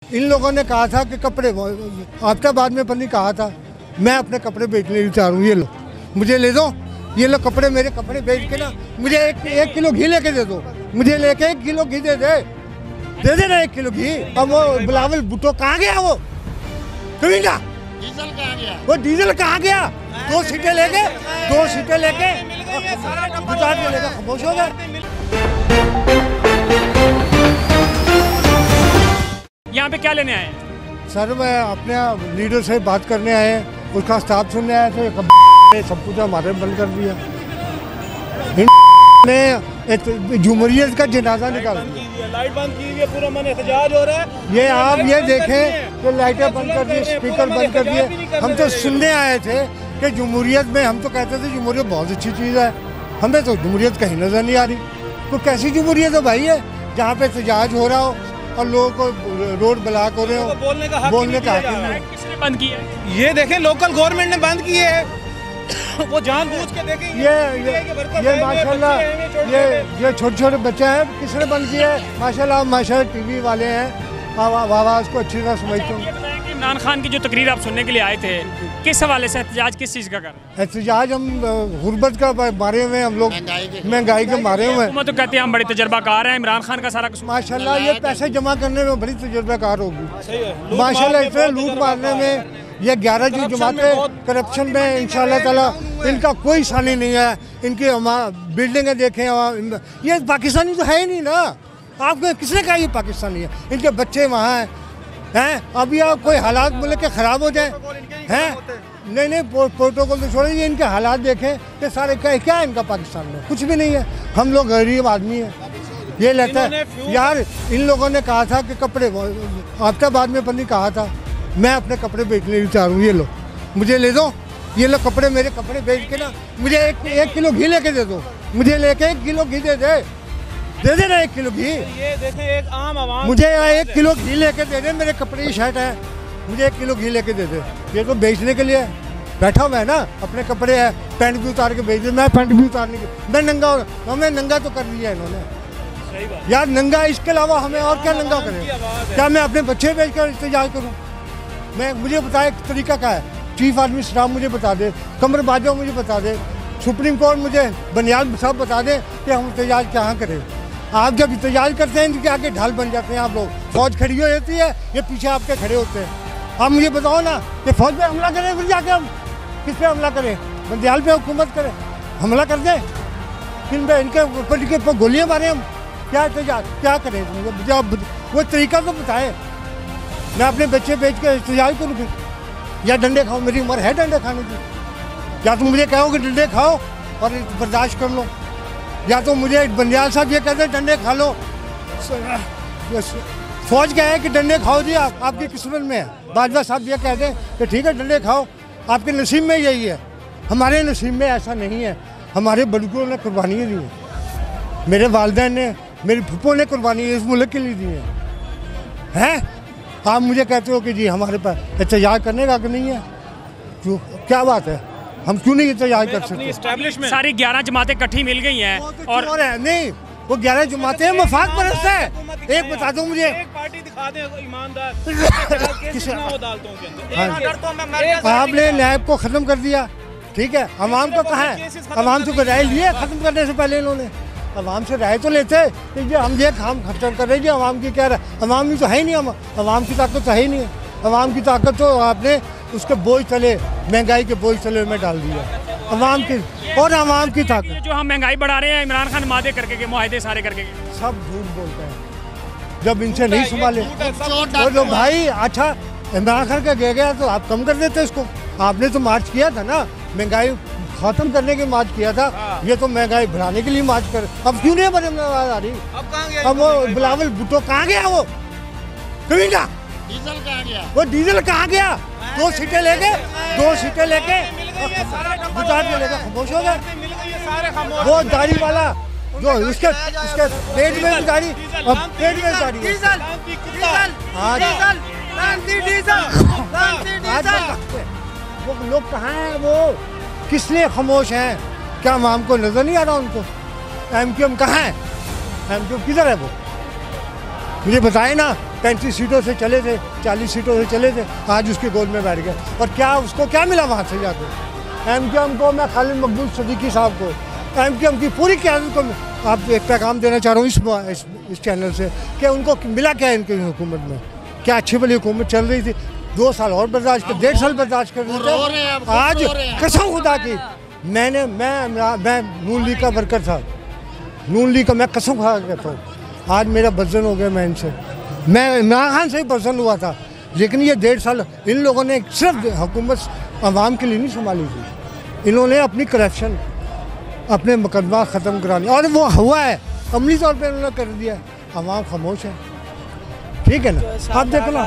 इन लोगों ने कहा था कि कपड़े हफ्ता बाद में पन्नी कहा था मैं अपने कपड़े बेचने की चाह रहा हूँ, ये लो मुझे ले दो, ये लो कपड़े, मेरे कपड़े बेच के ना मुझे एक किलो घी लेके दे दो, मुझे लेके 1 किलो घी दे दे ना 1 किलो घी। अब वो बिलावल भुट्टो कहाँ गया, वो कमीना डीजल कहाँ गया, वो डीजल कहाँ गया? 2 सीटें लेके खामोश हो गए। यहाँ पे क्या लेने आए हैं? सर मैं अपने लीडर से बात करने आए हैं, उसका स्टाफ सुनने आए थे, सब कुछ हमारे बंद कर दिया। ने जुमहूरियत का जनाजा निकाल दिया, लाइट बंद की हुई है, पूरा मन एहतजाज हो रहा है। ये आप ये देखें कि लाइटें बंद कर दी, स्पीकर बंद कर दिए। हम तो सुनने आए थे कि जुमहूरियत में, हम तो कहते थे जुमहूरियत बहुत अच्छी चीज़ है, हमें तो जुमहूरियत कहीं नजर नहीं आ रही। तो कैसी जुमहूरियत है भाई है जहाँ पे एहतजाज हो रहा हो और लोगों को रोड ब्लॉक हो रहे हो, बोलने का हक नहीं। किसने बंद किया है? ये देखें लोकल गवर्नमेंट ने बंद किए है। वो जानबूझ के देखें ये माशाल्लाह ये छोटे बच्चे हैं, किसने बंद किया है? माशाल्लाह टीवी वाले हैं, आवाज़ को अच्छी तरह समझते ये बताएं कि इमरान खान की जो तकरीर आप सुनने के लिए आए थे, किस हवाले से एहतजाज, किस चीज़ का कर? एहतजाज हम गुर्बत का मारे हुए हैं, हम लोग महंगाई के मारे हुए हैं। हुकूमत तो कहते हैं हम बड़े तजर्बाकार हैं, इमरान खान का सारा कुछ माशाल्लाह ये पैसे जमा करने में बड़ी तजर्बाकार होगी माशाल्लाह, इतने लूट मारने में। ये 11 जो जमातें करप्शन में इंशाल्लाह ताला इनका कोई सानी नहीं है। इनकी बिल्डिंगें देखें, ये पाकिस्तानी तो है ही नहीं ना, आपको किसने कहा ये पाकिस्तानी है? इनके बच्चे वहाँ हैं। अभी आप कोई हालात मुल्क के ख़राब हो जाए हैं, नहीं प्रोटोकॉल तो छोड़िए, ये इनके हालात देखें कि सारे क्या है इनका पाकिस्तान में, कुछ भी नहीं है। हम लोग गरीब आदमी हैं, ये लगता है यार। इन लोगों ने कहा था कि कपड़े हफ्ता बाद में पन्नी कहा था मैं अपने कपड़े बेचने की चाह रहा हूँ, ये लो मुझे ले दो, ये लो कपड़े, मेरे कपड़े बेच के ना मुझे एक किलो घी लेके दे दो, मुझे लेके 1 किलो घी दे दे ना 1 किलो घी। ये देखें एक आम आवाम, मुझे 1 किलो घी लेके दे दे, मेरे कपड़े की शर्ट है, मुझे 1 किलो घी लेके दे दे। ये तो बेचने के लिए बैठा हुआ है ना, अपने कपड़े है, पैंट भी उतार के बेच दे। मैं पैंट भी उतारने की, मैं नंगा, हमें नंगा तो कर दिया इन्होंने यार, नंगा। इसके अलावा हमें और क्या नंगा करें? क्या मैं अपने बच्चे बेच कर एहतजाज करूँ? मुझे बताए तरीका क्या है? चीफ आर्मी स्टाफ मुझे बता दे, कमर बाजवा मुझे बता दे, सुप्रीम कोर्ट मुझे बनियाल साहब बता दे कि हम एहतजाज कहाँ करें। आप जब एहतजाज करते हैं इनके आगे ढाल बन जाते हैं आप लोग। फौज खड़ी हो जाती है, ये पीछे आपके खड़े होते हैं। आप मुझे बताओ ना कि फौज पे हमला करें, फिर जाके हम किस पे हमला करें? बंदियाल पे हुकूमत करें, हमला कर दें, किन पे इनके पर गोलियाँ मारें हम? क्या एहतजाज क्या करें? मुझे आप वो तरीका तो बताएं, मैं अपने बच्चे बेच के एहतजाज करूँ फिर, या डंडे खाओ? मेरी उम्र है डंडे खाने की? या तो मुझे कहो कि डंडे खाओ और बर्दाश्त कर लो, या तो मुझे बंदियाल साहब ये कहते हैं डंडे खा लो। फौज क्या है कि डंडे खाओ जी, आपकी किस्मत में है। बाजवा साहब ये कहते हैं कि ठीक है डंडे खाओ, आपके नसीब में यही है, हमारे नसीब में ऐसा नहीं है। हमारे बुजुर्गों ने कुर्बानियाँ दी हैं, मेरे वालिदैन ने, मेरी फूफो ने कुर्बानियाँ इस मुल्क के लिए दी हैं। आप मुझे कहते हो कि जी हमारे पास एहतजाज करने का नहीं है, क्यों? क्या बात है? हम क्यों नहीं एहतजाज कर सकते? सारी 11 जमातें इकट्ठी मिल गई हैं और नहीं, वो 11 जमातें मफाद परस्त है। एक बता दो मुझे, एक पार्टी दिखा दें ईमानदार, आपने नैब को ख़त्म कर दिया, ठीक है, अवाम को कहाँ है? अवाम से राय लिए ख़त्म करने से पहले इन्होंने अवाम से राय तो लेते कि ये हम ये काम खत्म कर रहे हैं, अवाम की क्या रहा? अवाम भी तो है ही नहीं, अवाम की ताकत तो है ही नहीं है। अवाम की ताकत तो आपने उसके बोझ तले, महंगाई के बोझ तले में डाल दिया अवाम की, और अवाम की ताकत। जो हम महंगाई बढ़ा रहे हैं, इमरान खान मादे करके, मुआहदे सारे करके, सब झूठ बोलते हैं जब इनसे नहीं संभाले। तो भाई अच्छा इमरान खान का गया तो आप कम कर देते इसको। आपने तो मार्च किया था ना, महंगाई खत्म करने के मार्च किया था, ये तो महंगाई बढ़ाने के लिए मार्च कर। अब क्यों नहीं बने आ रही? अब वो बिलावल भुट्टो कहाँ गया? वो कमीना डीजल कहाँ गया, वो डीजल कहाँ गया? 2 सीटें लेके उतार के लेके खामोश हो गए। वो दाढ़ी वाला जो उसके पेट में भी दाढ़ी, अब पेट में दाढ़ी, वो लोग कहाँ हैं? वो किस लिए खामोश हैं? क्या आवाम को नजर नहीं आ रहा उनको? MQM कहाँ है? MQM किधर है? वो मुझे बताए ना। 35 सीटों से चले थे, 40 सीटों से चले थे, आज उसके गोद में बैठ गए। और क्या उसको क्या मिला वहाँ से जाकर? MQM को, मैं खालिद मकबूल सिद्दीकी साहब को, MQM की पूरी क़यादत को आप एक पैगाम देना चाह रहा हूँ इस चैनल से कि उनको मिला क्या इनकी हुकूमत में? क्या अच्छी भली हुकूमत चल रही थी? 2 साल और बर्दाश्त कर, 1.5 साल बर्दाश्त कर रहे थे। आज कसम खुदा की मैं नून लीग का वर्कर था, नून लीग का, मैं कसम खा कहता हूँ, आज मेरा बदजन हो गया। मैं इनसे, मैं इमरान खान से ही बदजन हुआ था, लेकिन ये 1.5 साल इन लोगों ने सिर्फ हुकूमत आवाम के लिए नहीं संभाली थी। इन्होंने अपनी करप्शन, अपने मुकदमा ख़त्म कराने, और वो हुआ है, अमली तौर पर उन्होंने कर दिया। आवाम खामोश है, ठीक है ना? आप देखो ना,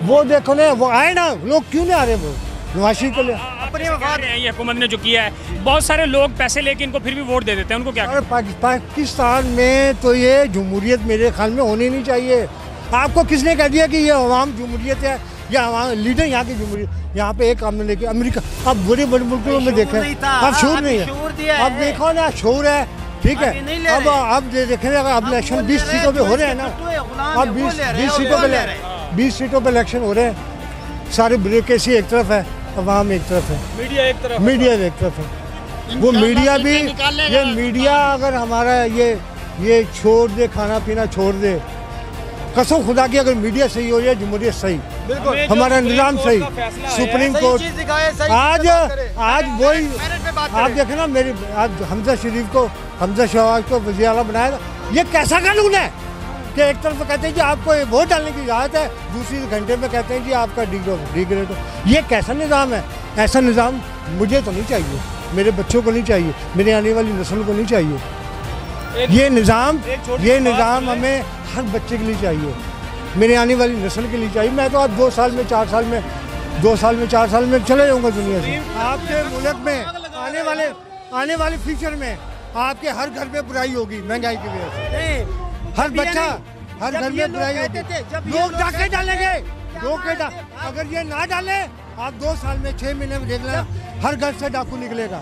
वो देखो ना, वो आए ना, लोग क्यों नहीं आ रहे? वो नवाज शरीफ को ले अपने वफाद है, ये हुकूमत ने जो किया है, बहुत सारे लोग पैसे लेके इनको फिर भी वोट दे देते हैं, उनको क्या? और पाकिस्तान में तो ये जमहूरियत मेरे ख्याल में होनी नहीं चाहिए। आपको किसने कह दिया कि ये अवाम जमहूरियत है या अवाम लीडर यहाँ की जमहूरियत? यहाँ पे एक काम ने लेके अमेरिका, अब बड़े बड़े मुल्कों में देखें, अब शोर नहीं है, अब देखो ना शोर है, ठीक है? अब देखें, अब इलेक्शन 20 सीटों पे हो रहे हैं ना, अब 20 सीटों पे इलेक्शन हो रहे हैं। सारे ब्यूरोक्रेसी एक तरफ है, अवाम एक तरफ है, मीडिया एक तरफ है। वो मीडिया भी, ये मीडिया अगर हमारा ये छोड़ दे, खाना पीना छोड़ दे, कसम खुदा की, अगर मीडिया सही हो जाए, जमहूरियत सही, हमारा निज़ाम सही, सुप्रीम कोर्ट आज वही आप देखें ना, मेरी आज हमजा शहबाज को वज़ीर आला बनाया। ये कैसा कानून है कि एक तरफ कहते हैं जी आपको वोट डालने की इजाज़त है, दूसरी घंटे में कहते हैं जी आपका डिग्रेड हो। ये कैसा निज़ाम है? ऐसा निज़ाम मुझे तो नहीं चाहिए, मेरे बच्चों को नहीं चाहिए, मेरे आने वाली नस्ल को नहीं चाहिए। ये निज़ाम हमें हर बच्चे के लिए चाहिए, मेरे आने वाली नस्ल के लिए चाहिए। मैं तो आज 2 साल में 4 साल में चले जाऊँगा दुनिया से। आपके मुल्क में आने वाले फ्यूचर में आपके हर घर में बुराई होगी, महंगाई की वजह से। हर बच्चा, हर घर में बुराई होगी, लोग डाके डालेंगे, अगर ये ना डाले, आप 2 साल में 6 महीने में देख लेना, हर घर से डाकू निकलेगा।